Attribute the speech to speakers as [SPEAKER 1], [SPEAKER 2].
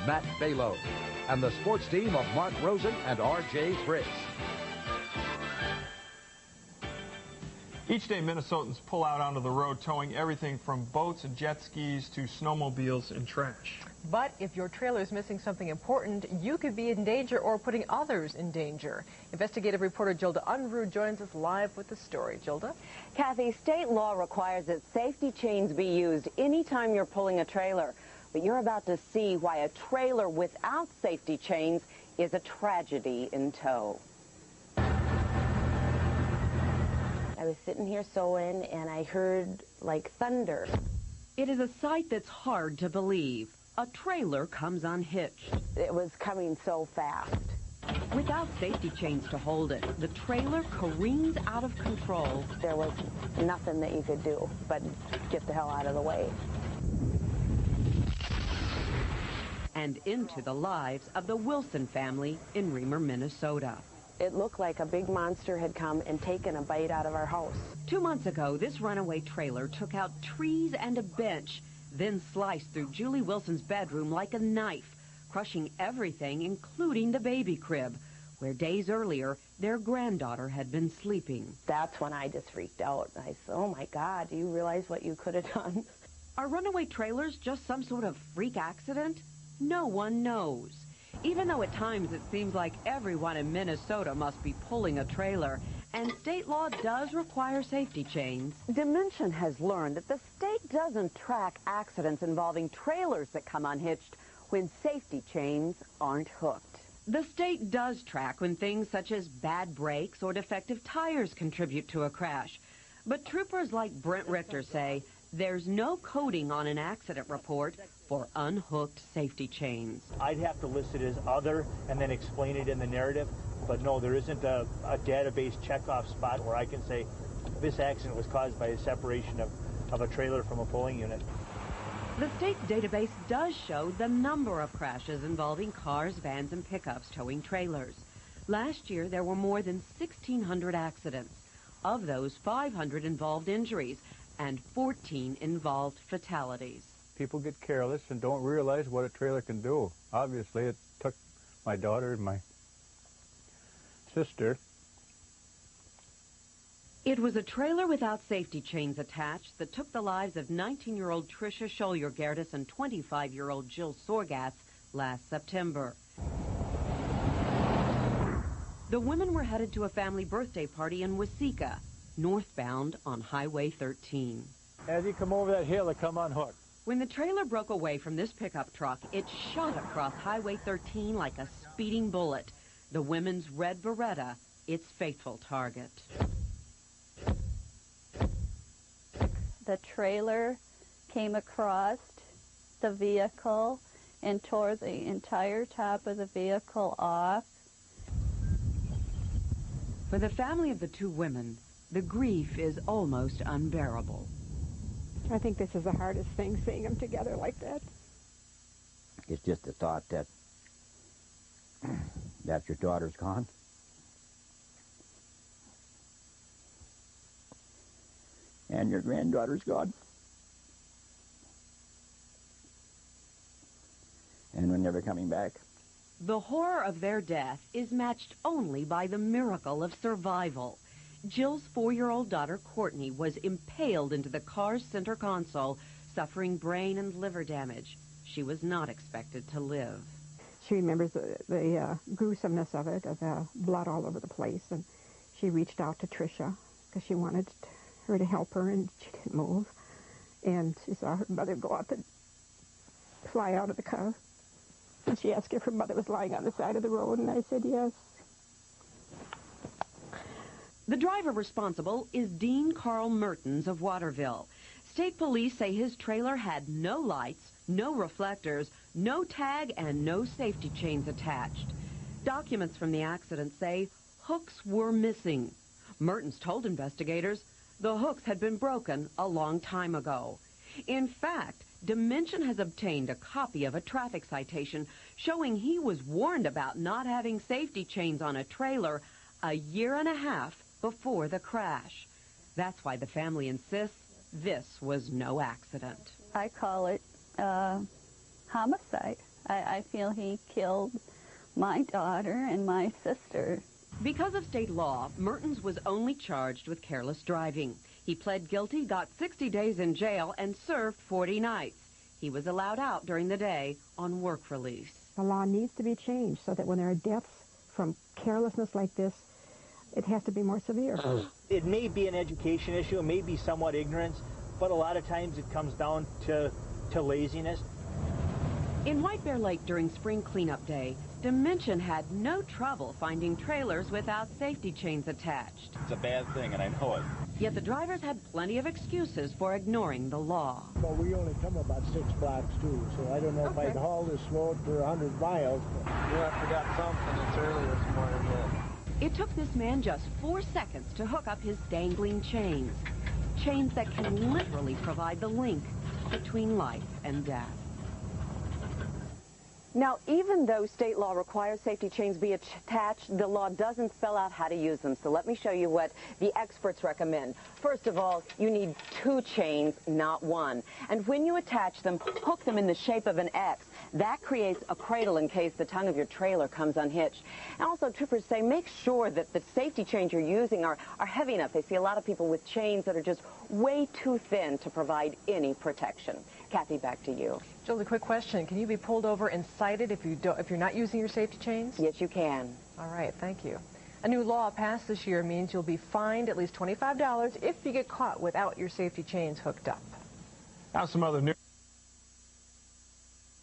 [SPEAKER 1] Matt Balo, and the sports team of Mark Rosen and R.J. Fritz.
[SPEAKER 2] Each day, Minnesotans pull out onto the road towing everything from boats and jet skis to snowmobiles and trash.
[SPEAKER 3] But if your trailer is missing something important, you could be in danger or putting others in danger. Investigative reporter Gilda Unruh joins us live with the story. Gilda?
[SPEAKER 4] Kathy, state law requires that safety chains be used anytime you're pulling a trailer. But you're about to see why a trailer without safety chains is a tragedy in tow. I was sitting here sewing and I heard like thunder.
[SPEAKER 5] It is a sight that's hard to believe. A trailer comes unhitched.
[SPEAKER 4] It was coming so fast.
[SPEAKER 5] Without safety chains to hold it, the trailer careens out of control.
[SPEAKER 4] There was nothing that you could do but get the hell out of the way.
[SPEAKER 5] And into the lives of the Wilson family in Reamer, Minnesota.
[SPEAKER 4] It looked like a big monster had come and taken a bite out of our house.
[SPEAKER 5] 2 months ago, this runaway trailer took out trees and a bench, then sliced through Julie Wilson's bedroom like a knife, crushing everything, including the baby crib, where days earlier, their granddaughter had been sleeping.
[SPEAKER 4] That's when I just freaked out. I said, oh my God, do you realize what you could have done?
[SPEAKER 5] Are runaway trailers just some sort of freak accident? No one knows. Even though at times it seems like everyone in Minnesota must be pulling a trailer, and state law does require safety chains.
[SPEAKER 4] Dimension has learned that the state doesn't track accidents involving trailers that come unhitched when safety chains aren't hooked.
[SPEAKER 5] The state does track when things such as bad brakes or defective tires contribute to a crash. But troopers like Brent Richter say there's no coding on an accident report for unhooked safety chains.
[SPEAKER 6] I'd have to list it as other and then explain it in the narrative, but no, there isn't a database checkoff spot where I can say this accident was caused by a separation of a trailer from a pulling unit.
[SPEAKER 5] The state's database does show the number of crashes involving cars, vans, and pickups towing trailers. Last year, there were more than 1,600 accidents. Of those, 500 involved injuries, and 14 involved fatalities.
[SPEAKER 7] People get careless and don't realize what a trailer can do. Obviously, it took my daughter and my sister.
[SPEAKER 5] It was a trailer without safety chains attached that took the lives of 19-year-old Tricia Scholyer-Gerdes and 25-year-old Jill Sorgatz last September. The women were headed to a family birthday party in Waseca, northbound on Highway 13.
[SPEAKER 7] As you come over that hill, it come unhooked.
[SPEAKER 5] When the trailer broke away from this pickup truck, it shot across Highway 13 like a speeding bullet. The women's red Beretta, its faithful target.
[SPEAKER 8] The trailer came across the vehicle and tore the entire top of the vehicle off.
[SPEAKER 5] For the family of the two women, the grief is almost unbearable.
[SPEAKER 9] I think this is the hardest thing, seeing them together like that.
[SPEAKER 10] It's just the thought that your daughter's gone. And your granddaughter's gone. And we're never coming back.
[SPEAKER 5] The horror of their death is matched only by the miracle of survival. Jill's 4-year-old daughter, Courtney, was impaled into the car's center console, suffering brain and liver damage. She was not expected to live.
[SPEAKER 9] She remembers the gruesomeness of it, of the blood all over the place, and she reached out to Tricia because she wanted her to help her, and she didn't move. And she saw her mother go up and fly out of the car. And she asked if her mother was lying on the side of the road, and I said yes.
[SPEAKER 5] The driver responsible is Dean Carl Mertens of Waterville. State police say his trailer had no lights, no reflectors, no tag, and no safety chains attached. Documents from the accident say hooks were missing. Mertens told investigators the hooks had been broken a long time ago. In fact, Dimension has obtained a copy of a traffic citation showing he was warned about not having safety chains on a trailer a year and a half before the crash. That's why the family insists this was no accident.
[SPEAKER 8] I call it homicide. I feel he killed my daughter and my sister.
[SPEAKER 5] Because of state law, Mertens was only charged with careless driving. He pled guilty, got 60 days in jail, and served 40 nights. He was allowed out during the day on work release.
[SPEAKER 9] The law needs to be changed so that when there are deaths from carelessness like this, it has to be more severe.
[SPEAKER 6] It may be an education issue, it may be somewhat ignorance, but a lot of times it comes down to laziness.
[SPEAKER 5] In White Bear Lake during spring cleanup day, Dimension had no trouble finding trailers without safety chains attached.
[SPEAKER 11] It's a bad thing, and I know it.
[SPEAKER 5] Yet the drivers had plenty of excuses for ignoring the law.
[SPEAKER 12] Well, we only come about 6 blocks, too, so I don't know if I'd haul this load for 100 miles.
[SPEAKER 2] You have forgot something. It's earlier this morning yet.
[SPEAKER 5] It took this man just 4 seconds to hook up his dangling chains. Chains that can literally provide the link between life and death.
[SPEAKER 4] Now, even though state law requires safety chains be attached, the law doesn't spell out how to use them. So let me show you what the experts recommend. First of all, you need 2 chains, not 1. And when you attach them, hook them in the shape of an X. That creates a cradle in case the tongue of your trailer comes unhitched. And also, trippers say make sure that the safety chains you're using are heavy enough. They see a lot of people with chains that are just way too thin to provide any protection. Kathy, back to you.
[SPEAKER 3] Jill, a quick question. Can you be pulled over and cited if you're not using your safety chains?
[SPEAKER 4] Yes, you can.
[SPEAKER 3] All right, thank you. A new law passed this year means you'll be fined at least $25 if you get caught without your safety chains hooked up.
[SPEAKER 2] Now some other news.